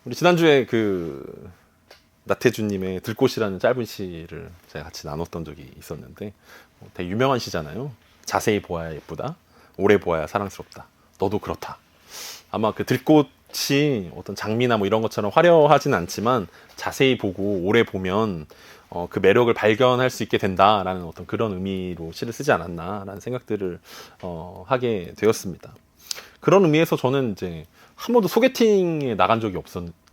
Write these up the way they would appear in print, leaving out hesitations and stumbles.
우리 지난주에 그 나태주님의 들꽃이라는 짧은 시를 제가 같이 나눴던 적이 있었는데 되게 유명한 시잖아요. 자세히 보아야 예쁘다. 오래 보아야 사랑스럽다. 너도 그렇다. 아마 그 들꽃이 어떤 장미나 뭐 이런 것처럼 화려하진 않지만 자세히 보고 오래 보면 그 매력을 발견할 수 있게 된다라는 어떤 그런 의미로 시를 쓰지 않았나라는 생각들을 하게 되었습니다. 그런 의미에서 저는 이제 한 번도 소개팅에 나간 적이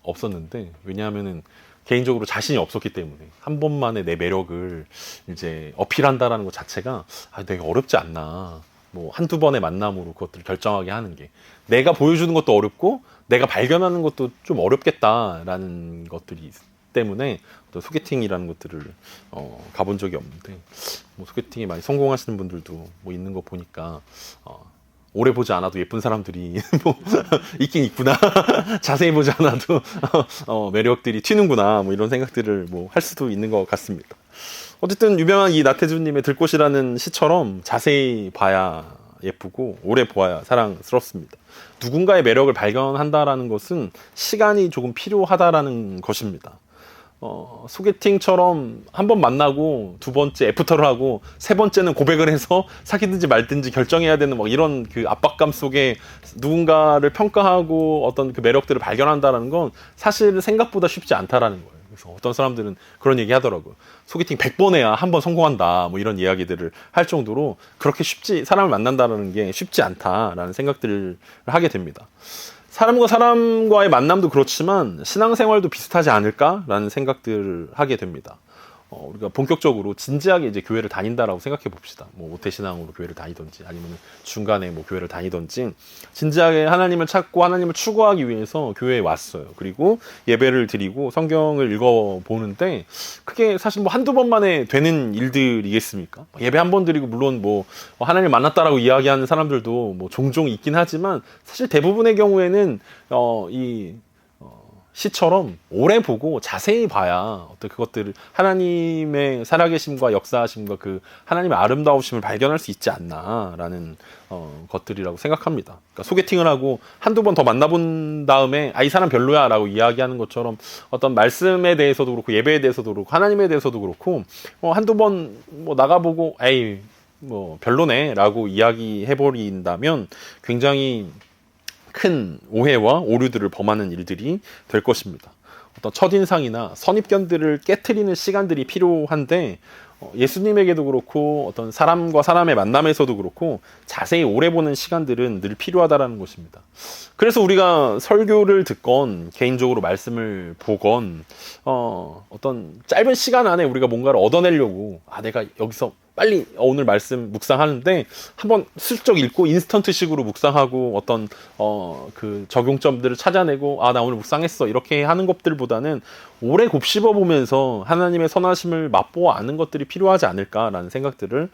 없었는데, 왜냐하면은 개인적으로 자신이 없었기 때문에 한 번만에 내 매력을 이제 어필한다라는 것 자체가 되게 어렵지 않나. 뭐 한두 번의 만남으로 그것들을 결정하게 하는 게 내가 보여주는 것도 어렵고 내가 발견하는 것도 좀 어렵겠다라는 것들이 때문에 어떤 소개팅이라는 것들을 가본 적이 없는데, 뭐 소개팅에 많이 성공하시는 분들도 뭐 있는 거 보니까 오래 보지 않아도 예쁜 사람들이 뭐 있긴 있구나. 자세히 보지 않아도 매력들이 튀는구나. 뭐 이런 생각들을 뭐 할 수도 있는 것 같습니다. 어쨌든 유명한 이 나태주님의 들꽃이라는 시처럼 자세히 봐야 예쁘고 오래 보아야 사랑스럽습니다. 누군가의 매력을 발견한다라는 것은 시간이 조금 필요하다라는 것입니다. 소개팅처럼 한 번 만나고 두 번째 애프터를 하고 세 번째는 고백을 해서 사귀든지 말든지 결정해야 되는 막 이런 그 압박감 속에 누군가를 평가하고 어떤 그 매력들을 발견한다라는 건 사실 생각보다 쉽지 않다라는 거예요. 그래서 어떤 사람들은 그런 얘기 하더라고요. 소개팅 100번 해야 한 번 성공한다. 뭐 이런 이야기들을 할 정도로 그렇게 사람을 만난다는 게 쉽지 않다라는 생각들을 하게 됩니다. 사람과 사람과의 만남도 그렇지만 신앙생활도 비슷하지 않을까라는 생각들을 하게 됩니다. 우리가 본격적으로 진지하게 이제 교회를 다닌다라고 생각해 봅시다. 뭐 모태신앙으로 교회를 다니든지 아니면 중간에 뭐 교회를 다니든지 진지하게 하나님을 찾고 하나님을 추구하기 위해서 교회에 왔어요. 그리고 예배를 드리고 성경을 읽어보는데 그게 사실 뭐 한두 번 만에 되는 일들이겠습니까? 예배 한 번 드리고 물론 뭐 하나님을 만났다라고 이야기하는 사람들도 뭐 종종 있긴 하지만 사실 대부분의 경우에는 시처럼 오래 보고 자세히 봐야 어떤 그것들을 하나님의 살아계심과 역사하심과 그 하나님의 아름다우심을 발견할 수 있지 않나라는 것들이라고 생각합니다. 그러니까 소개팅을 하고 한두 번 더 만나본 다음에 이 사람 별로야 라고 이야기하는 것처럼 어떤 말씀에 대해서도 그렇고 예배에 대해서도 그렇고 하나님에 대해서도 그렇고 한두 번 뭐 나가보고 뭐 별로네 라고 이야기해버린다면 굉장히 큰 오해와 오류들을 범하는 일들이 될 것입니다. 어떤 첫인상이나 선입견들을 깨트리는 시간들이 필요한데 예수님에게도 그렇고 어떤 사람과 사람의 만남에서도 그렇고 자세히 오래 보는 시간들은 늘 필요하다는 것입니다. 그래서 우리가 설교를 듣건 개인적으로 말씀을 보건 어떤 짧은 시간 안에 우리가 뭔가를 얻어내려고 내가 여기서 빨리 오늘 말씀 묵상하는데 한번 슬쩍 읽고 인스턴트식으로 묵상하고 어떤 그 적용점들을 찾아내고 나 오늘 묵상했어 이렇게 하는 것들보다는 오래 곱씹어 보면서 하나님의 선하심을 맛보아 아는 것들이 필요하지 않을까라는 생각들을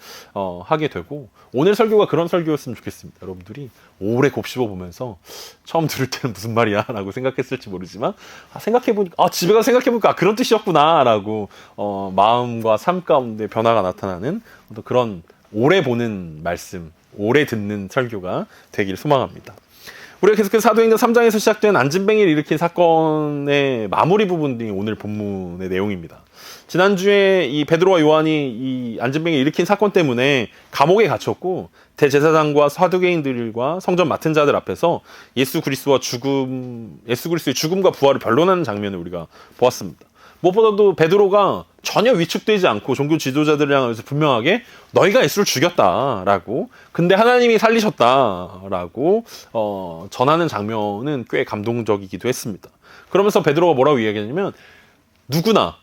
하게 되고, 오늘 설교가 그런 설교였으면 좋겠습니다. 여러분들이 오래 곱씹어 보면서 처음 들을 때는 무슨 말이야 라고 생각했을지 모르지만 생각해보니까 집에 가서 생각해보니까 그런 뜻이었구나 라고 마음과 삶 가운데 변화가 나타나는 어떤 그런 오래 보는 말씀, 오래 듣는 설교가 되길 소망합니다. 우리가 계속해서 사도행전 3장에서 시작된 안진뱅이를 일으킨 사건의 마무리 부분이 오늘 본문의 내용입니다. 지난주에 이 베드로와 요한이 이 안진뱅이를 일으킨 사건 때문에 감옥에 갇혔고 대제사장과 사두개인들과 성전 맡은 자들 앞에서 예수 그리스도의 죽음과 부활을 변론하는 장면을 우리가 보았습니다. 무엇보다도 베드로가 전혀 위축되지 않고 종교 지도자들을 향해서 분명하게 너희가 예수를 죽였다라고, 근데 하나님이 살리셨다라고 전하는 장면은 꽤 감동적이기도 했습니다. 그러면서 베드로가 뭐라고 이야기하냐면 누구나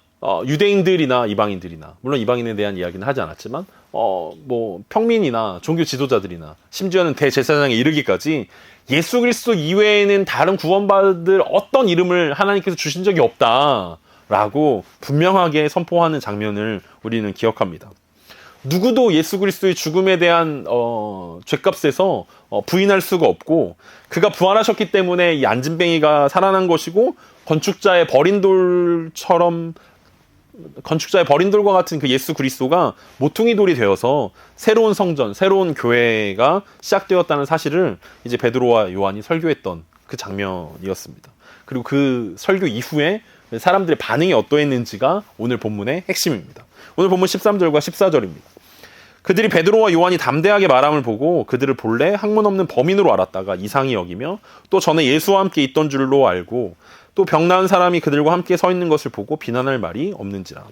유대인들이나 이방인들이나, 물론 이방인에 대한 이야기는 하지 않았지만 뭐 평민이나 종교 지도자들이나 심지어는 대제사장에 이르기까지 예수 그리스도 이외에는 다른 구원받을 어떤 이름을 하나님께서 주신 적이 없다라고 분명하게 선포하는 장면을 우리는 기억합니다. 누구도 예수 그리스도의 죽음에 대한 죗값에서 부인할 수가 없고, 그가 부활하셨기 때문에 이 안진뱅이가 살아난 것이고, 건축자의 버린 돌과 같은 그 예수 그리스도가 모퉁이 돌이 되어서 새로운 성전, 새로운 교회가 시작되었다는 사실을 이제 베드로와 요한이 설교했던 그 장면이었습니다. 그리고 그 설교 이후에 사람들의 반응이 어떠했는지가 오늘 본문의 핵심입니다. 오늘 본문 13절과 14절입니다. 그들이 베드로와 요한이 담대하게 말함을 보고 그들을 본래 학문 없는 범인으로 알았다가 이상히 여기며 또 전에 예수와 함께 있던 줄로 알고 또 병 나은 사람이 그들과 함께 서 있는 것을 보고 비난할 말이 없는지라.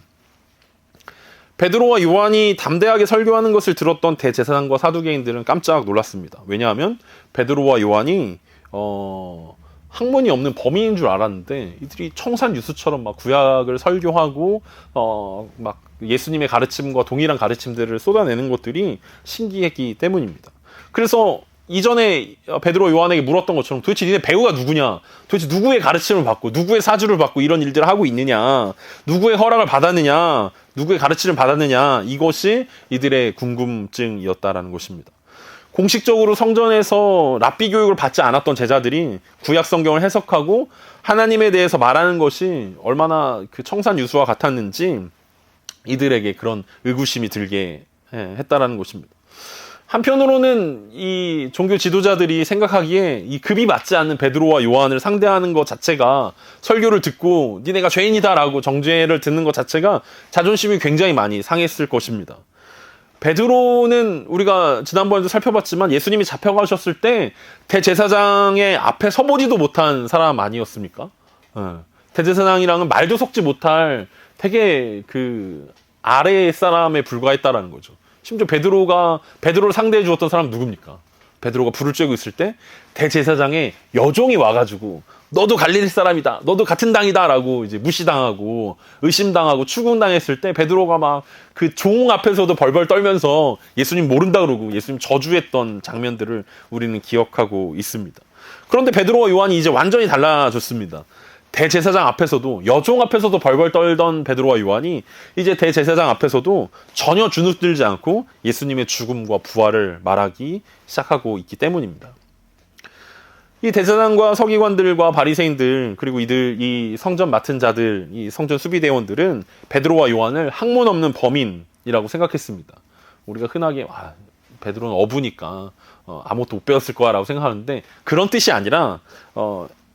베드로와 요한이 담대하게 설교하는 것을 들었던 대제사장과 사두개인들은 깜짝 놀랐습니다. 왜냐하면 베드로와 요한이 학문이 없는 범인인 줄 알았는데 이들이 청산유수처럼 막 구약을 설교하고 막 예수님의 가르침과 동일한 가르침들을 쏟아내는 것들이 신기했기 때문입니다. 그래서 이전에 베드로 요한에게 물었던 것처럼 도대체 니네 배우가 누구냐? 도대체 누구의 가르침을 받고 누구의 사주를 받고 이런 일들을 하고 있느냐? 누구의 허락을 받았느냐? 누구의 가르침을 받았느냐? 이것이 이들의 궁금증이었다라는 것입니다. 공식적으로 성전에서 랍비 교육을 받지 않았던 제자들이 구약 성경을 해석하고 하나님에 대해서 말하는 것이 얼마나 그 청산유수와 같았는지 이들에게 그런 의구심이 들게 했다라는 것입니다. 한편으로는 이 종교 지도자들이 생각하기에 이 급이 맞지 않는 베드로와 요한을 상대하는 것 자체가 설교를 듣고 니네가 죄인이다라고 정죄를 듣는 것 자체가 자존심이 굉장히 많이 상했을 것입니다. 베드로는 우리가 지난번에도 살펴봤지만 예수님이 잡혀가셨을 때 대제사장의 앞에 서보지도 못한 사람 아니었습니까? 대제사장이랑은 말도 섞지 못할 되게 그 아래의 사람에 불과했다라는 거죠. 심지어 베드로를 상대해 주었던 사람은 누굽니까? 베드로가 불을 쬐고 있을 때 대제사장의 여종이 와가지고 너도 갈릴리 사람이다, 너도 같은 당이다라고 이제 무시당하고 의심당하고 추궁당했을 때 베드로가 막 그 종 앞에서도 벌벌 떨면서 예수님 모른다 그러고 예수님 저주했던 장면들을 우리는 기억하고 있습니다. 그런데 베드로와 요한이 이제 완전히 달라졌습니다. 대제사장 앞에서도 여종 앞에서도 벌벌 떨던 베드로와 요한이 이제 대제사장 앞에서도 전혀 주눅들지 않고 예수님의 죽음과 부활을 말하기 시작하고 있기 때문입니다. 이 대제사장과 서기관들과 바리새인들 그리고 이 성전 맡은 자들, 이 성전 수비대원들은 베드로와 요한을 학문 없는 범인이라고 생각했습니다. 우리가 흔하게 베드로는 어부니까 아무것도 못 배웠을 거라고 생각하는데 그런 뜻이 아니라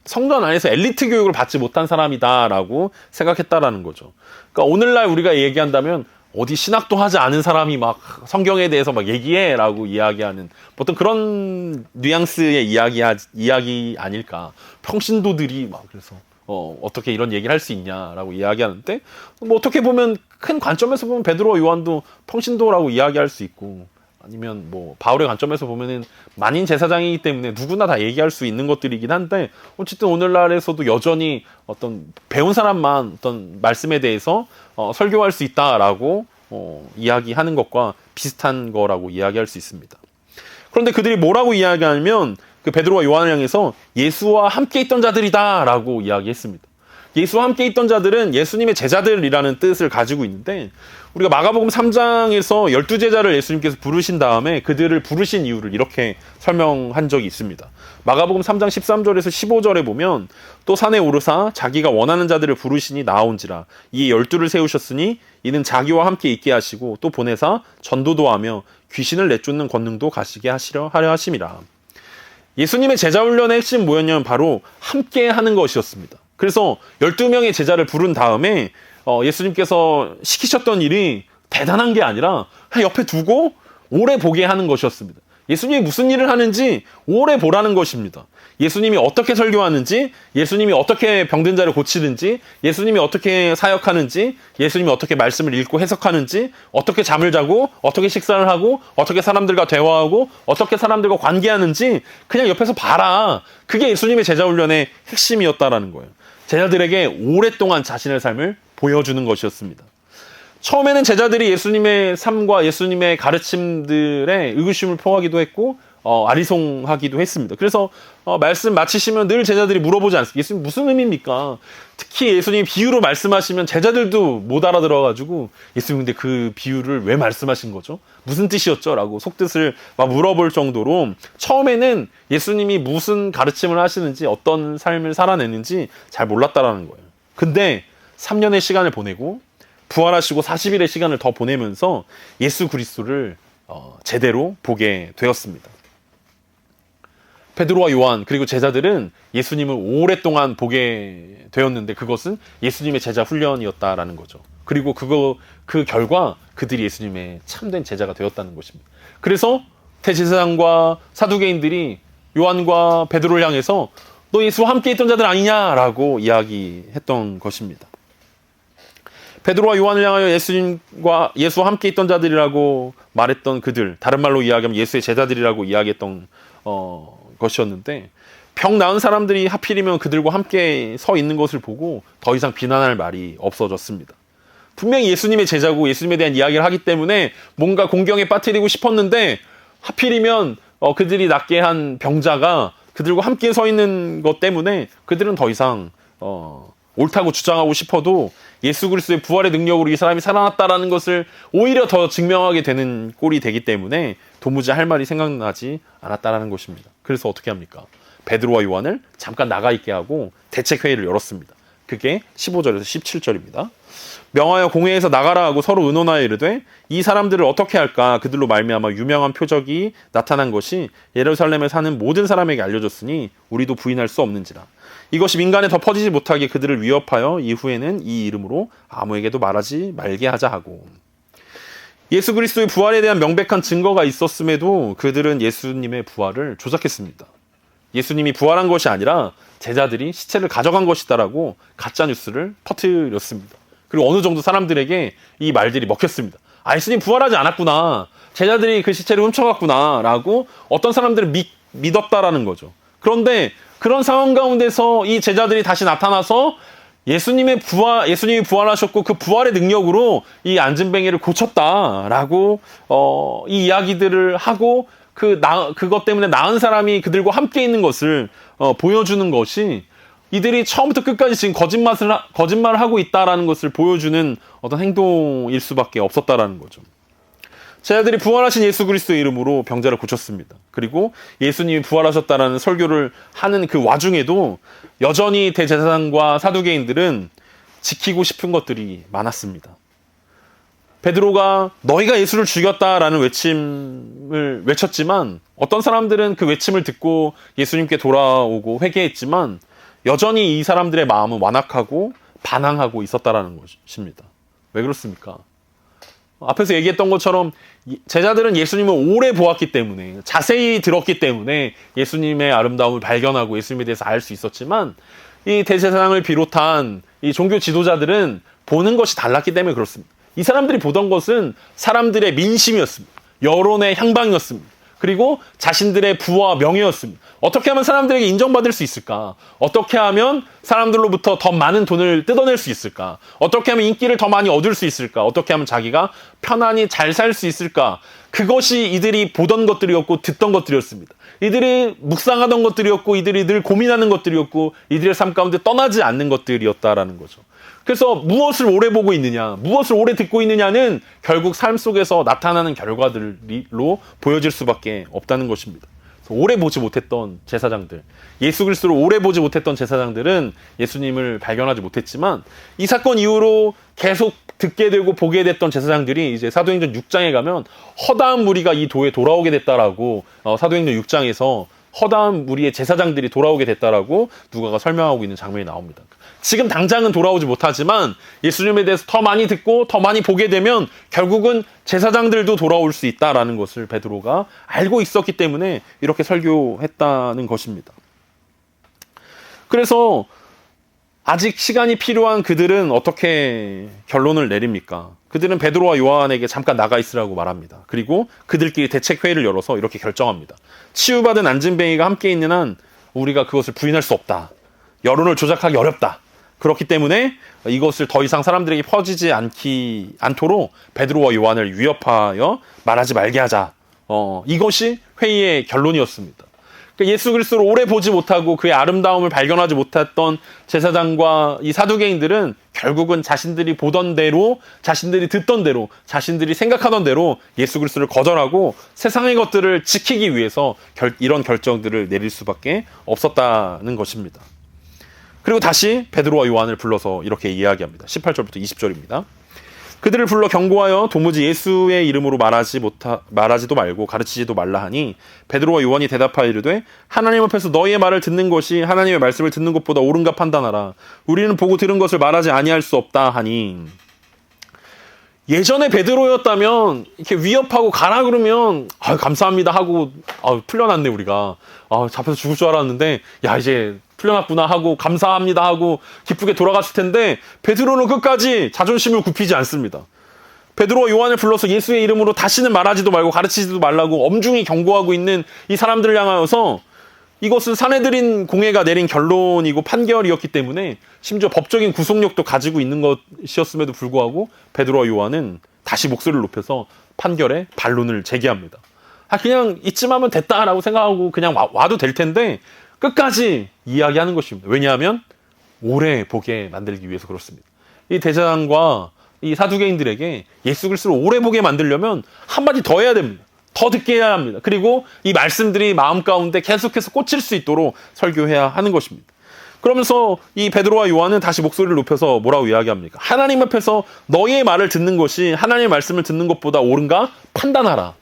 성전 안에서 엘리트 교육을 받지 못한 사람이다라고 생각했다라는 거죠. 그러니까 오늘날 우리가 얘기한다면 어디 신학도 하지 않은 사람이 막 성경에 대해서 막 얘기해라고 이야기하는 보통 그런 뉘앙스의 이야기 아닐까. 평신도들이 막 그래서 어떻게 이런 얘기를 할 수 있냐라고 이야기하는데 뭐 어떻게 보면 큰 관점에서 보면 베드로와 요한도 평신도라고 이야기할 수 있고 아니면 뭐 바울의 관점에서 보면은 만인 제사장이기 때문에 누구나 다 얘기할 수 있는 것들이긴 한데 어쨌든 오늘날에서도 여전히 어떤 배운 사람만 어떤 말씀에 대해서 설교할 수 있다라고 이야기하는 것과 비슷한 거라고 이야기할 수 있습니다. 그런데 그들이 뭐라고 이야기하냐면 그 베드로와 요한을 향해서 예수와 함께 있던 자들이다라고 이야기했습니다. 예수와 함께 있던 자들은 예수님의 제자들이라는 뜻을 가지고 있는데 우리가 마가복음 3장에서 12제자를 예수님께서 부르신 다음에 그들을 부르신 이유를 이렇게 설명한 적이 있습니다. 마가복음 3장 13절에서 15절에 보면 또 산에 오르사 자기가 원하는 자들을 부르시니 나아온지라 이에 12를 세우셨으니 이는 자기와 함께 있게 하시고 또 보내사 전도도 하며 귀신을 내쫓는 권능도 가시게 하려 하심이라. 예수님의 제자 훈련의 핵심 뭐였냐면 바로 함께 하는 것이었습니다. 그래서 12명의 제자를 부른 다음에 예수님께서 시키셨던 일이 대단한 게 아니라 옆에 두고 오래 보게 하는 것이었습니다. 예수님이 무슨 일을 하는지 오래 보라는 것입니다. 예수님이 어떻게 설교하는지, 예수님이 어떻게 병든 자를 고치는지, 예수님이 어떻게 사역하는지, 예수님이 어떻게 말씀을 읽고 해석하는지, 어떻게 잠을 자고, 어떻게 식사를 하고, 어떻게 사람들과 대화하고, 어떻게 사람들과 관계하는지 그냥 옆에서 봐라. 그게 예수님의 제자 훈련의 핵심이었다라는 거예요. 제자들에게 오랫동안 자신의 삶을 보여주는 것이었습니다. 처음에는 제자들이 예수님의 삶과 예수님의 가르침들에 의구심을 표하기도 했고 아리송하기도 했습니다. 그래서 말씀 마치시면 늘 제자들이 물어보지 않습니까? 예수님 무슨 의미입니까? 특히 예수님이 비유로 말씀하시면 제자들도 못 알아들어가지고 예수님 근데 그 비유를 왜 말씀하신 거죠? 무슨 뜻이었죠? 라고 속뜻을 막 물어볼 정도로 처음에는 예수님이 무슨 가르침을 하시는지 어떤 삶을 살아내는지 잘 몰랐다라는 거예요. 근데 3년의 시간을 보내고 부활하시고 40일의 시간을 더 보내면서 예수 그리스도를 제대로 보게 되었습니다. 베드로와 요한 그리고 제자들은 예수님을 오랫동안 보게 되었는데 그것은 예수님의 제자 훈련이었다라는 거죠. 그리고 그 결과 그들이 예수님의 참된 제자가 되었다는 것입니다. 그래서 대제사장과 사두개인들이 요한과 베드로를 향해서 너 예수와 함께 있던 자들 아니냐라고 이야기했던 것입니다. 베드로와 요한을 향하여 예수와 함께 있던 자들이라고 말했던 그들, 다른 말로 이야기하면 예수의 제자들이라고 이야기했던 것이었는데 병 나은 사람들이 하필이면 그들과 함께 서 있는 것을 보고 더 이상 비난할 말이 없어졌습니다. 분명히 예수님의 제자고 예수님에 대한 이야기를 하기 때문에 뭔가 공경에 빠뜨리고 싶었는데 하필이면 그들이 낫게 한 병자가 그들과 함께 서 있는 것 때문에 그들은 더 이상 옳다고 주장하고 싶어도 예수 그리스도의 부활의 능력으로 이 사람이 살아났다라는 것을 오히려 더 증명하게 되는 꼴이 되기 때문에 도무지 할 말이 생각나지 않았다라는 것입니다. 그래서 어떻게 합니까? 베드로와 요한을 잠깐 나가 있게 하고 대책회의를 열었습니다. 그게 15절에서 17절입니다. 명하여 공회에서 나가라 하고 서로 의논하여 이르되 이 사람들을 어떻게 할까? 그들로 말미암아 유명한 표적이 나타난 것이 예루살렘에 사는 모든 사람에게 알려졌으니 우리도 부인할 수 없는지라. 이것이 민간에 더 퍼지지 못하게 그들을 위협하여 이후에는 이 이름으로 아무에게도 말하지 말게 하자 하고. 예수 그리스도의 부활에 대한 명백한 증거가 있었음에도 그들은 예수님의 부활을 조작했습니다. 예수님이 부활한 것이 아니라 제자들이 시체를 가져간 것이다라고 가짜뉴스를 퍼뜨렸습니다. 그리고 어느 정도 사람들에게 이 말들이 먹혔습니다. 아, 예수님 부활하지 않았구나. 제자들이 그 시체를 훔쳐갔구나. 라고 어떤 사람들은 믿었다라는 거죠. 그런데 그런 상황 가운데서 이 제자들이 다시 나타나서 예수님이 부활하셨고 그 부활의 능력으로 이 안진뱅이를 고쳤다라고 이 이야기들을 하고 그것 때문에 나은 사람이 그들과 함께 있는 것을 보여주는 것이 이들이 처음부터 끝까지 지금 거짓말을 하고 있다라는 것을 보여주는 어떤 행동일 수밖에 없었다라는 거죠. 제자들이 부활하신 예수 그리스도의 이름으로 병자를 고쳤습니다. 그리고 예수님이 부활하셨다라는 설교를 하는 그 와중에도 여전히 대제사장과 사두개인들은 지키고 싶은 것들이 많았습니다. 베드로가 너희가 예수를 죽였다라는 외침을 외쳤지만 어떤 사람들은 그 외침을 듣고 예수님께 돌아오고 회개했지만 여전히 이 사람들의 마음은 완악하고 반항하고 있었다라는 것입니다. 왜 그렇습니까? 앞에서 얘기했던 것처럼 제자들은 예수님을 오래 보았기 때문에 자세히 들었기 때문에 예수님의 아름다움을 발견하고 예수님에 대해서 알 수 있었지만 이 대제사장을 비롯한 이 종교 지도자들은 보는 것이 달랐기 때문에 그렇습니다. 이 사람들이 보던 것은 사람들의 민심이었습니다. 여론의 향방이었습니다. 그리고 자신들의 부와 명예였습니다. 어떻게 하면 사람들에게 인정받을 수 있을까? 어떻게 하면 사람들로부터 더 많은 돈을 뜯어낼 수 있을까? 어떻게 하면 인기를 더 많이 얻을 수 있을까? 어떻게 하면 자기가 편안히 잘 살 수 있을까? 그것이 이들이 보던 것들이었고 듣던 것들이었습니다. 이들이 묵상하던 것들이었고 이들이 늘 고민하는 것들이었고 이들의 삶 가운데 떠나지 않는 것들이었다라는 거죠. 그래서 무엇을 오래 보고 있느냐, 무엇을 오래 듣고 있느냐는 결국 삶 속에서 나타나는 결과들로 보여질 수밖에 없다는 것입니다. 오래 보지 못했던 제사장들, 예수 그리스도를 오래 보지 못했던 제사장들은 예수님을 발견하지 못했지만 이 사건 이후로 계속 듣게 되고 보게 됐던 제사장들이 이제 사도행전 6장에 가면 허다한 무리가 이 도에 돌아오게 됐다라고 사도행전 6장에서 허다한 무리의 제사장들이 돌아오게 됐다라고 누가가 설명하고 있는 장면이 나옵니다. 지금 당장은 돌아오지 못하지만 예수님에 대해서 더 많이 듣고 더 많이 보게 되면 결국은 제사장들도 돌아올 수 있다라는 것을 베드로가 알고 있었기 때문에 이렇게 설교했다는 것입니다. 그래서 아직 시간이 필요한 그들은 어떻게 결론을 내립니까? 그들은 베드로와 요한에게 잠깐 나가 있으라고 말합니다. 그리고 그들끼리 대책회의를 열어서 이렇게 결정합니다. 치유받은 안진뱅이가 함께 있는 한 우리가 그것을 부인할 수 없다. 여론을 조작하기 어렵다. 그렇기 때문에 이것을 더 이상 사람들에게 퍼지지 않도록 베드로와 요한을 위협하여 말하지 말게 하자. 이것이 회의의 결론이었습니다. 그러니까 예수 그리스도를 오래 보지 못하고 그의 아름다움을 발견하지 못했던 제사장과 이 사두개인들은 결국은 자신들이 보던 대로, 자신들이 듣던 대로, 자신들이 생각하던 대로 예수 그리스도를 거절하고 세상의 것들을 지키기 위해서 이런 결정들을 내릴 수밖에 없었다는 것입니다. 그리고 다시 베드로와 요한을 불러서 이렇게 이야기합니다. 18절부터 20절입니다. 그들을 불러 경고하여 도무지 예수의 이름으로 말하지도 말고 가르치지도 말라 하니 베드로와 요한이 대답하여 이르되 하나님 앞에서 너희의 말을 듣는 것이 하나님의 말씀을 듣는 것보다 옳은가 판단하라. 우리는 보고 들은 것을 말하지 아니할 수 없다 하니, 예전에 베드로였다면 이렇게 위협하고 가라 그러면 감사합니다 하고 풀려났네 우리가. 잡혀서 죽을 줄 알았는데 야 이제 풀려났구나 하고 감사합니다 하고 기쁘게 돌아갔을 텐데, 베드로는 끝까지 자존심을 굽히지 않습니다. 베드로와 요한을 불러서 예수의 이름으로 다시는 말하지도 말고 가르치지도 말라고 엄중히 경고하고 있는 이 사람들을 향하여서, 이것은 사내들인 공회가 내린 결론이고 판결이었기 때문에 심지어 법적인 구속력도 가지고 있는 것이었음에도 불구하고 베드로와 요한은 다시 목소리를 높여서 판결에 반론을 제기합니다. 그냥 이쯤 하면 됐다라고 생각하고 그냥 와도 될 텐데 끝까지 이야기하는 것입니다. 왜냐하면 오래 보게 만들기 위해서 그렇습니다. 이 대제사장과 이 사두개인들에게 예수 그리스도를 오래 보게 만들려면 한마디 더 해야 됩니다. 더 듣게 해야 합니다. 그리고 이 말씀들이 마음 가운데 계속해서 꽂힐 수 있도록 설교해야 하는 것입니다. 그러면서 이 베드로와 요한은 다시 목소리를 높여서 뭐라고 이야기합니까? 하나님 앞에서 너희의 말을 듣는 것이 하나님의 말씀을 듣는 것보다 옳은가 판단하라.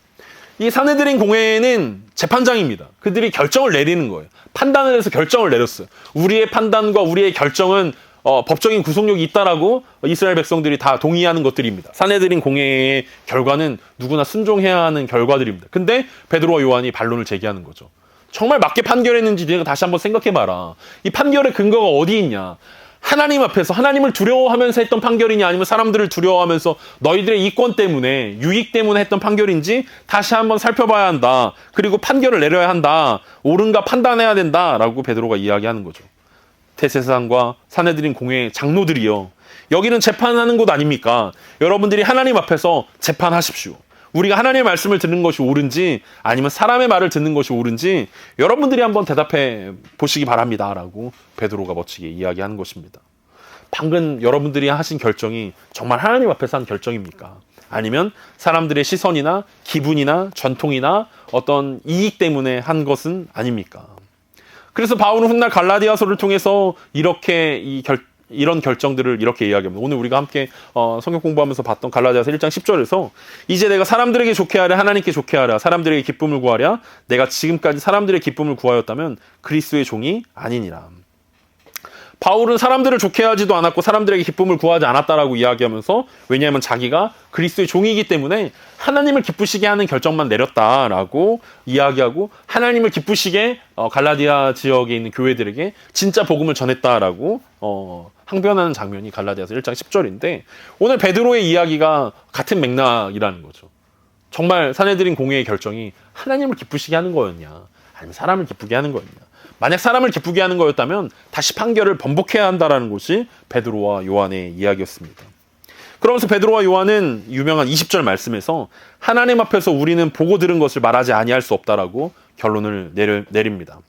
이 사내들인 공회는 재판장입니다. 그들이 결정을 내리는 거예요. 판단을 해서 결정을 내렸어요. 우리의 판단과 우리의 결정은 법적인 구속력이 있다라고 이스라엘 백성들이 다 동의하는 것들입니다. 사내들인 공회의 결과는 누구나 순종해야 하는 결과들입니다. 근데 베드로와 요한이 반론을 제기하는 거죠. 정말 맞게 판결했는지 내가 다시 한번 생각해봐라. 이 판결의 근거가 어디 있냐? 하나님 앞에서 하나님을 두려워하면서 했던 판결이냐, 아니면 사람들을 두려워하면서 너희들의 이권 때문에, 유익 때문에 했던 판결인지 다시 한번 살펴봐야 한다. 그리고 판결을 내려야 한다. 옳은가 판단해야 된다라고 베드로가 이야기하는 거죠. 대제사장과 사내들인 공회 장로들이요, 여기는 재판하는 곳 아닙니까? 여러분들이 하나님 앞에서 재판하십시오. 우리가 하나님의 말씀을 듣는 것이 옳은지 아니면 사람의 말을 듣는 것이 옳은지 여러분들이 한번 대답해 보시기 바랍니다 라고 베드로가 멋지게 이야기하는 것입니다. 방금 여러분들이 하신 결정이 정말 하나님 앞에서 한 결정입니까? 아니면 사람들의 시선이나 기분이나 전통이나 어떤 이익 때문에 한 것은 아닙니까? 그래서 바울은 훗날 갈라디아서를 통해서 이런 결정들을 이렇게 이야기합니다. 오늘 우리가 함께 성경 공부하면서 봤던 갈라디아서 1장 10절에서 이제 내가 사람들에게 좋게 하랴 하나님께 좋게 하랴 사람들에게 기쁨을 구하랴 내가 지금까지 사람들의 기쁨을 구하였다면 그리스도의 종이 아니니라. 바울은 사람들을 좋게 하지도 않았고 사람들에게 기쁨을 구하지 않았다라고 이야기하면서, 왜냐하면 자기가 그리스도의 종이기 때문에 하나님을 기쁘시게 하는 결정만 내렸다라고 이야기하고, 하나님을 기쁘시게 갈라디아 지역에 있는 교회들에게 진짜 복음을 전했다라고 항변하는 장면이 갈라디아서 1장 10절인데, 오늘 베드로의 이야기가 같은 맥락이라는 거죠. 정말 사내들인 공회의 결정이 하나님을 기쁘시게 하는 거였냐, 아니면 사람을 기쁘게 하는 거였냐. 만약 사람을 기쁘게 하는 거였다면 다시 판결을 번복해야 한다라는 것이 베드로와 요한의 이야기였습니다. 그러면서 베드로와 요한은 유명한 20절 말씀에서 하나님 앞에서 우리는 보고 들은 것을 말하지 아니할 수 없다라고 결론을 내립니다.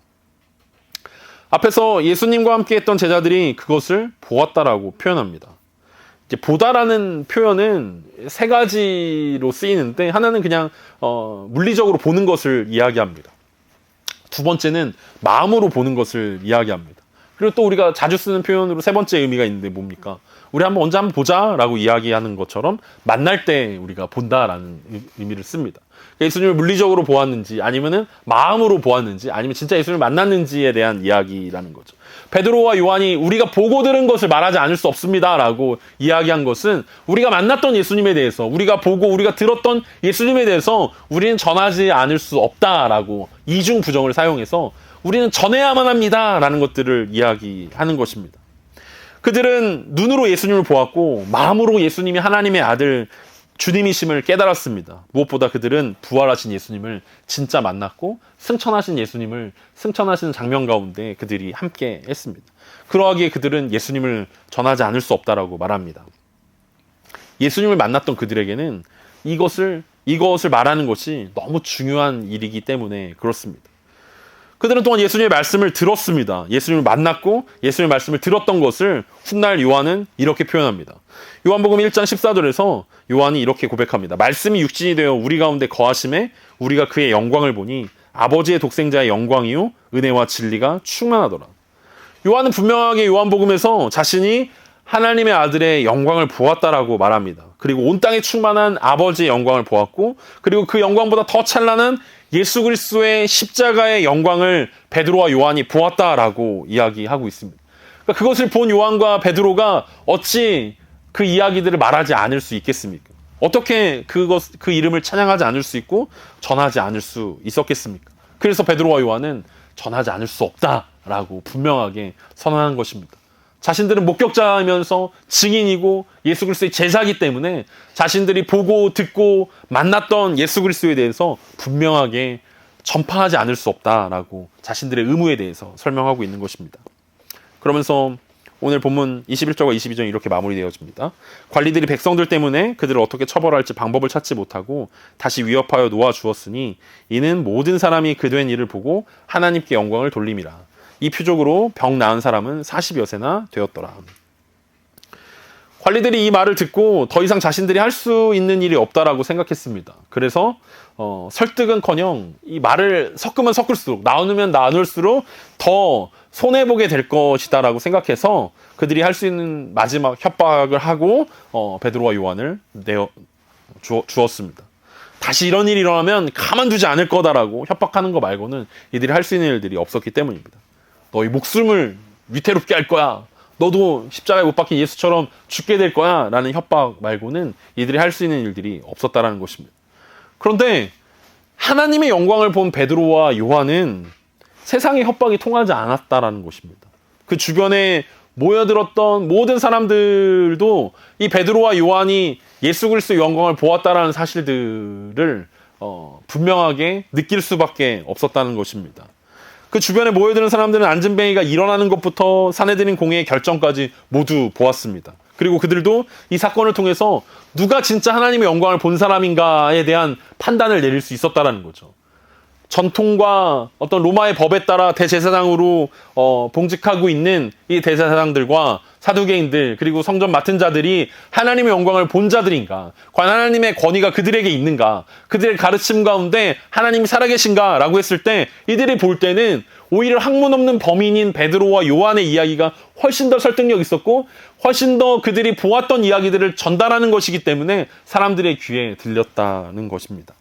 앞에서 예수님과 함께 했던 제자들이 그것을 보았다라고 표현합니다. 이제 보다라는 표현은 세 가지로 쓰이는데, 하나는 그냥 물리적으로 보는 것을 이야기합니다. 두 번째는 마음으로 보는 것을 이야기합니다. 그리고 또 우리가 자주 쓰는 표현으로 세 번째 의미가 있는데 뭡니까? 우리 언제 한번 보자라고 이야기하는 것처럼 만날 때 우리가 본다라는 의미를 씁니다. 예수님을 물리적으로 보았는지, 아니면은 마음으로 보았는지, 아니면 진짜 예수님을 만났는지에 대한 이야기라는 거죠. 베드로와 요한이 우리가 보고 들은 것을 말하지 않을 수 없습니다라고 이야기한 것은, 우리가 만났던 예수님에 대해서, 우리가 보고 우리가 들었던 예수님에 대해서 우리는 전하지 않을 수 없다라고 이중 부정을 사용해서 우리는 전해야만 합니다라는 것들을 이야기하는 것입니다. 그들은 눈으로 예수님을 보았고 마음으로 예수님이 하나님의 아들 주님이심을 깨달았습니다. 무엇보다 그들은 부활하신 예수님을 진짜 만났고 승천하신 장면 가운데 그들이 함께 했습니다. 그러하기에 그들은 예수님을 전하지 않을 수 없다라고 말합니다. 예수님을 만났던 그들에게는 이것을 말하는 것이 너무 중요한 일이기 때문에 그렇습니다. 그들은 또한 예수님의 말씀을 들었습니다. 예수님을 만났고 예수님의 말씀을 들었던 것을 훗날 요한은 이렇게 표현합니다. 요한복음 1장 14절에서 요한이 이렇게 고백합니다. 말씀이 육신이 되어 우리 가운데 거하심에 우리가 그의 영광을 보니 아버지의 독생자의 영광이요 은혜와 진리가 충만하더라. 요한은 분명하게 요한복음에서 자신이 하나님의 아들의 영광을 보았다라고 말합니다. 그리고 온 땅에 충만한 아버지의 영광을 보았고, 그리고 그 영광보다 더 찬란한 예수 그리스도의 십자가의 영광을 베드로와 요한이 보았다라고 이야기하고 있습니다. 그러니까 그것을 본 요한과 베드로가 어찌 그 이야기들을 말하지 않을 수 있겠습니까? 어떻게 그 이름을 찬양하지 않을 수 있고 전하지 않을 수 있었겠습니까? 그래서 베드로와 요한은 전하지 않을 수 없다라고 분명하게 선언한 것입니다. 자신들은 목격자이면서 증인이고 예수 그리스도의 제자이기 때문에 자신들이 보고 듣고 만났던 예수 그리스도에 대해서 분명하게 전파하지 않을 수 없다라고 자신들의 의무에 대해서 설명하고 있는 것입니다. 그러면서 오늘 본문 21절과 22절이 이렇게 마무리되어집니다. 관리들이 백성들 때문에 그들을 어떻게 처벌할지 방법을 찾지 못하고 다시 위협하여 놓아주었으니 이는 모든 사람이 그된 일을 보고 하나님께 영광을 돌림이라. 이 표적으로 병 나은 사람은 40여 세나 되었더라. 관리들이 이 말을 듣고 더 이상 자신들이 할 수 있는 일이 없다라고 생각했습니다. 그래서 설득은커녕 이 말을 섞으면 섞을수록 나누면 나눌수록 더 손해보게 될 것이다라고 생각해서 그들이 할 수 있는 마지막 협박을 하고 베드로와 요한을 주었습니다. 다시 이런 일이 일어나면 가만두지 않을 거다라고 협박하는 거 말고는 이들이 할 수 있는 일들이 없었기 때문입니다. 너희 목숨을 위태롭게 할 거야. 너도 십자가에 못 박힌 예수처럼 죽게 될 거야. 라는 협박 말고는 이들이 할 수 있는 일들이 없었다라는 것입니다. 그런데 하나님의 영광을 본 베드로와 요한은 세상의 협박이 통하지 않았다라는 것입니다. 그 주변에 모여들었던 모든 사람들도 이 베드로와 요한이 예수 그리스도의 영광을 보았다라는 사실들을 분명하게 느낄 수밖에 없었다는 것입니다. 그 주변에 모여드는 사람들은 안전뱅이가 일어나는 것부터 사내들인 공회의 결정까지 모두 보았습니다. 그리고 그들도 이 사건을 통해서 누가 진짜 하나님의 영광을 본 사람인가에 대한 판단을 내릴 수 있었다는 거죠. 전통과 어떤 로마의 법에 따라 대제사장으로 봉직하고 있는 이 대제사장들과 사두개인들 그리고 성전 맡은 자들이 하나님의 영광을 본 자들인가, 과연 하나님의 권위가 그들에게 있는가, 그들의 가르침 가운데 하나님이 살아계신가 라고 했을 때 이들이 볼 때는 오히려 학문 없는 범인인 베드로와 요한의 이야기가 훨씬 더 설득력 있었고 훨씬 더 그들이 보았던 이야기들을 전달하는 것이기 때문에 사람들의 귀에 들렸다는 것입니다.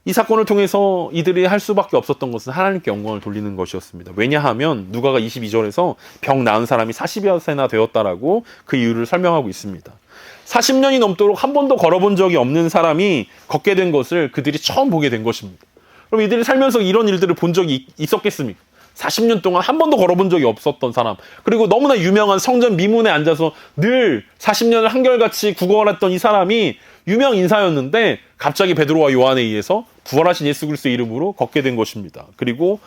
이 사건을 통해서 이들이 할 수밖에 없었던 것은 하나님께 영광을 돌리는 것이었습니다. 왜냐하면 누가가 22절에서 병 나은 사람이 40여 세나 되었다라고 그 이유를 설명하고 있습니다. 40년이 넘도록 한 번도 걸어본 적이 없는 사람이 걷게 된 것을 그들이 처음 보게 된 것입니다. 그럼 이들이 살면서 이런 일들을 본 적이 있었겠습니까? 40년 동안 한 번도 걸어본 적이 없었던 사람, 그리고 너무나 유명한 성전 미문에 앉아서 늘 40년을 한결같이 구걸했던 이 사람이 유명 인사였는데 갑자기 베드로와 요한에 의해서 부활하신 예수 그리스도의 이름으로 걷게 된 것입니다. 그리고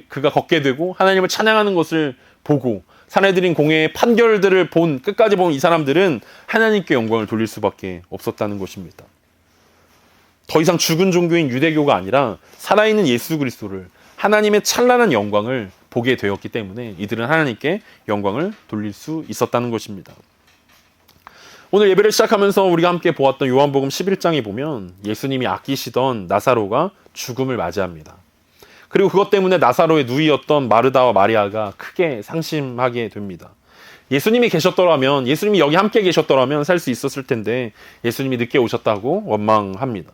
그가 걷게 되고 하나님을 찬양하는 것을 보고 사내들인 공회의 판결들을 끝까지 본 이 사람들은 하나님께 영광을 돌릴 수밖에 없었다는 것입니다. 더 이상 죽은 종교인 유대교가 아니라 살아있는 예수 그리스도를, 하나님의 찬란한 영광을 보게 되었기 때문에 이들은 하나님께 영광을 돌릴 수 있었다는 것입니다. 오늘 예배를 시작하면서 우리가 함께 보았던 요한복음 11장에 보면 예수님이 아끼시던 나사로가 죽음을 맞이합니다. 그리고 그것 때문에 나사로의 누이였던 마르다와 마리아가 크게 상심하게 됩니다. 예수님이 계셨더라면, 예수님이 여기 함께 계셨더라면 살 수 있었을 텐데 예수님이 늦게 오셨다고 원망합니다.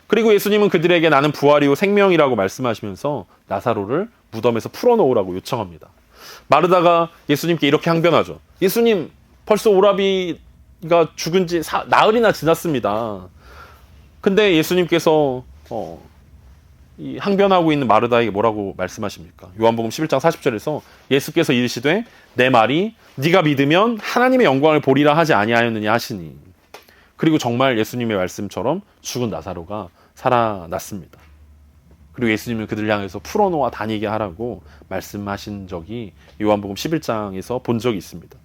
그리고 예수님은 그들에게 나는 부활이요 생명이라고 말씀하시면서 나사로를 무덤에서 풀어놓으라고 요청합니다. 마르다가 예수님께 이렇게 항변하죠. 예수님, 벌써 오라비가 죽은 지 나흘이나 지났습니다. 근데 예수님께서 이 항변하고 있는 마르다에게 뭐라고 말씀하십니까? 요한복음 11장 40절에서 예수께서 이르시되 내 말이 네가 믿으면 하나님의 영광을 보리라 하지 아니하였느냐 하시니. 그리고 정말 예수님의 말씀처럼 죽은 나사로가 살아났습니다. 그리고 예수님은 그들을 향해서 풀어놓아 다니게 하라고 말씀하신 적이 요한복음 11장에서 본 적이 있습니다.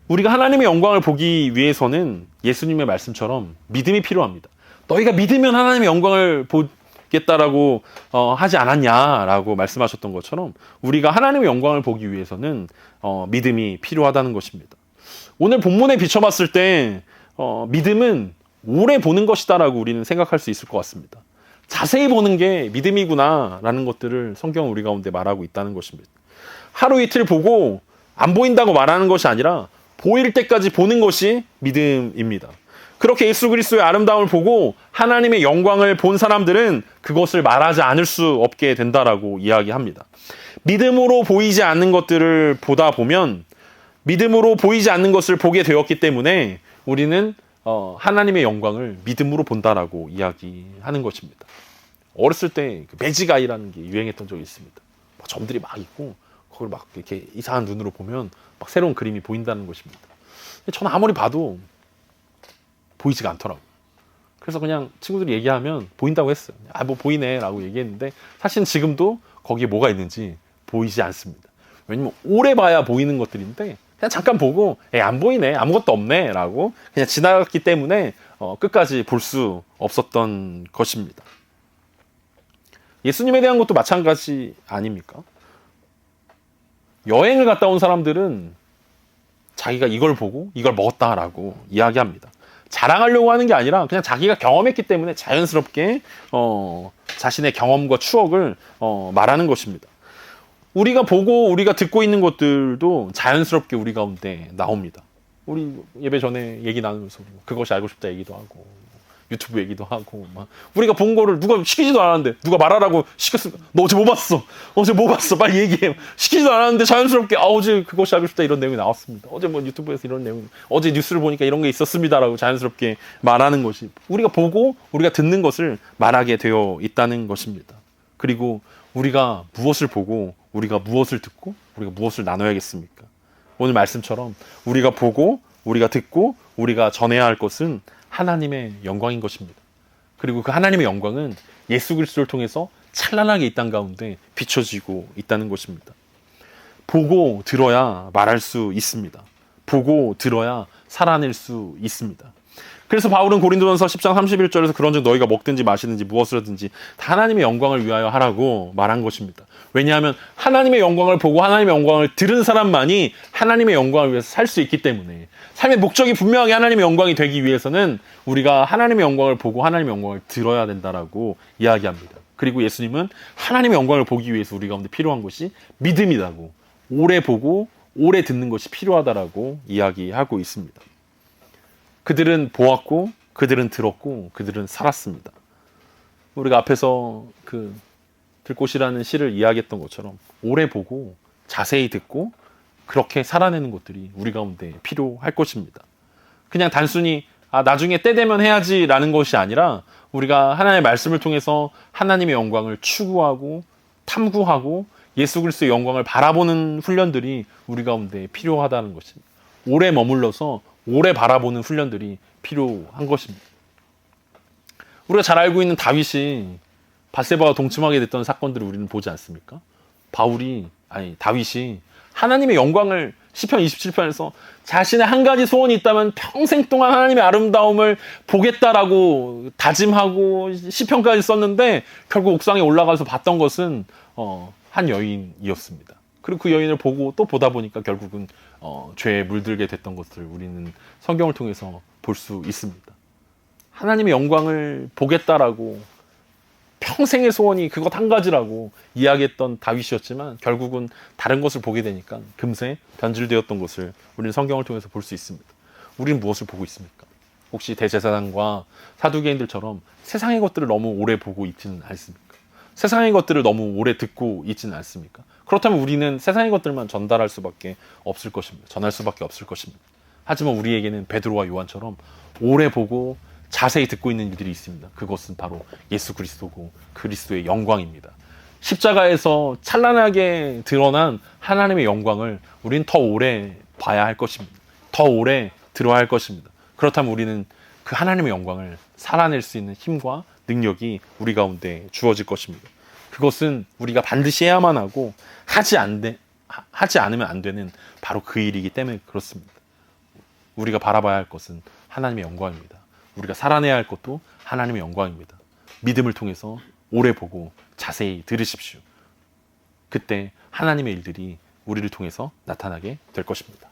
우리가 하나님의 영광을 보기 위해서는 예수님의 말씀처럼 믿음이 필요합니다. 너희가 믿으면 하나님의 영광을 보겠다라고 하지 않았냐라고 말씀하셨던 것처럼 우리가 하나님의 영광을 보기 위해서는 믿음이 필요하다는 것입니다. 오늘 본문에 비춰봤을 때 믿음은 오래 보는 것이다라고 우리는 생각할 수 있을 것 같습니다. 자세히 보는 게 믿음이구나라는 것들을 성경은 우리 가운데 말하고 있다는 것입니다. 하루 이틀 보고 안 보인다고 말하는 것이 아니라 보일 때까지 보는 것이 믿음입니다. 그렇게 예수 그리스도의 아름다움을 보고 하나님의 영광을 본 사람들은 그것을 말하지 않을 수 없게 된다라고 이야기합니다. 믿음으로 보이지 않는 것들을 보다 보면 믿음으로 보이지 않는 것을 보게 되었기 때문에 우리는 하나님의 영광을 믿음으로 본다라고 이야기하는 것입니다. 어렸을 때 매직아이라는 게 유행했던 적이 있습니다. 막 점들이 막 있고 그걸 막 이렇게 이상한 눈으로 보면 막 새로운 그림이 보인다는 것입니다. 저는 아무리 봐도 보이지가 않더라고요. 그래서 그냥 친구들이 얘기하면 보인다고 했어요. 아, 뭐 보이네 라고 얘기했는데 사실은 지금도 거기에 뭐가 있는지 보이지 않습니다. 왜냐면 오래 봐야 보이는 것들인데 그냥 잠깐 보고 안 보이네, 아무것도 없네 라고 그냥 지나갔기 때문에 끝까지 볼 수 없었던 것입니다. 예수님에 대한 것도 마찬가지 아닙니까? 여행을 갔다 온 사람들은 자기가 이걸 보고 이걸 먹었다라고 이야기합니다. 자랑하려고 하는 게 아니라 그냥 자기가 경험했기 때문에 자연스럽게 자신의 경험과 추억을 말하는 것입니다. 우리가 보고 우리가 듣고 있는 것들도 자연스럽게 우리 가운데 나옵니다. 우리 예배 전에 얘기 나누면서 그것이 알고 싶다 얘기도 하고 유튜브 얘기도 하고 막 우리가 본 거를 누가 시키지도 않았는데 누가 말하라고 시켰으니까 너 어제 뭐 봤어? 어제 뭐 봤어? 빨리 얘기해. 시키지도 않았는데 자연스럽게 어제 그것이 알고 싶다 이런 내용이 나왔습니다. 어제 뭐 유튜브에서 이런 내용 어제 뉴스를 보니까 이런 게 있었습니다라고 자연스럽게 말하는 것이 우리가 보고 우리가 듣는 것을 말하게 되어 있다는 것입니다. 그리고 우리가 무엇을 보고 우리가 무엇을 듣고 우리가 무엇을 나눠야겠습니까? 오늘 말씀처럼 우리가 보고 우리가 듣고 우리가 전해야 할 것은 하나님의 영광인 것입니다. 그리고 그 하나님의 영광은 예수 그리스도를 통해서 찬란하게 이 땅 가운데 비춰지고 있다는 것입니다. 보고 들어야 말할 수 있습니다. 보고 들어야 살아낼 수 있습니다. 그래서 바울은 고린도전서 10장 31절에서 그런즉 너희가 먹든지 마시든지 무엇을 하든지 다 하나님의 영광을 위하여 하라고 말한 것입니다. 왜냐하면 하나님의 영광을 보고 하나님의 영광을 들은 사람만이 하나님의 영광을 위해서 살 수 있기 때문에 삶의 목적이 분명하게 하나님의 영광이 되기 위해서는 우리가 하나님의 영광을 보고 하나님의 영광을 들어야 된다라고 이야기합니다. 그리고 예수님은 하나님의 영광을 보기 위해서 우리 가운데 필요한 것이 믿음이라고 오래 보고 오래 듣는 것이 필요하다라고 이야기하고 있습니다. 그들은 보았고 그들은 들었고 그들은 살았습니다. 우리가 앞에서 그 들꽃이라는 시를 이야기했던 것처럼 오래 보고 자세히 듣고 그렇게 살아내는 것들이 우리 가운데 필요할 것입니다. 그냥 단순히 나중에 때 되면 해야지라는 것이 아니라 우리가 하나님의 말씀을 통해서 하나님의 영광을 추구하고 탐구하고 예수 그리스도의 영광을 바라보는 훈련들이 우리 가운데 필요하다는 것입니다. 오래 머물러서 오래 바라보는 훈련들이 필요한 것입니다. 우리가 잘 알고 있는 다윗이 밧세바와 동침하게 됐던 사건들을 우리는 보지 않습니까? 다윗이 하나님의 영광을 시편 27편에서 자신의 한 가지 소원이 있다면 평생 동안 하나님의 아름다움을 보겠다라고 다짐하고 시편까지 썼는데 결국 옥상에 올라가서 봤던 것은 한 여인이었습니다. 그리고 그 여인을 보고 또 보다 보니까 결국은 죄에 물들게 됐던 것을 우리는 성경을 통해서 볼 수 있습니다. 하나님의 영광을 보겠다라고 평생의 소원이 그것 한 가지라고 이야기했던 다윗이었지만 결국은 다른 것을 보게 되니까 금세 변질되었던 것을 우리는 성경을 통해서 볼 수 있습니다. 우리는 무엇을 보고 있습니까? 혹시 대제사장과 사두개인들처럼 세상의 것들을 너무 오래 보고 있지는 않습니까? 세상의 것들을 너무 오래 듣고 있지는 않습니까? 그렇다면 우리는 세상의 것들만 전할 수밖에 없을 것입니다. 하지만 우리에게는 베드로와 요한처럼 오래 보고 자세히 듣고 있는 일들이 있습니다. 그것은 바로 예수 그리스도고 그리스도의 영광입니다. 십자가에서 찬란하게 드러난 하나님의 영광을 우리는 더 오래 봐야 할 것입니다. 더 오래 들어야 할 것입니다. 그렇다면 우리는 그 하나님의 영광을 살아낼 수 있는 힘과 능력이 우리 가운데 주어질 것입니다. 그것은 우리가 반드시 해야만 하고 하지 않으면 안 되는 바로 그 일이기 때문에 그렇습니다. 우리가 바라봐야 할 것은 하나님의 영광입니다. 우리가 살아내야 할 것도 하나님의 영광입니다. 믿음을 통해서 오래 보고 자세히 들으십시오. 그때 하나님의 일들이 우리를 통해서 나타나게 될 것입니다.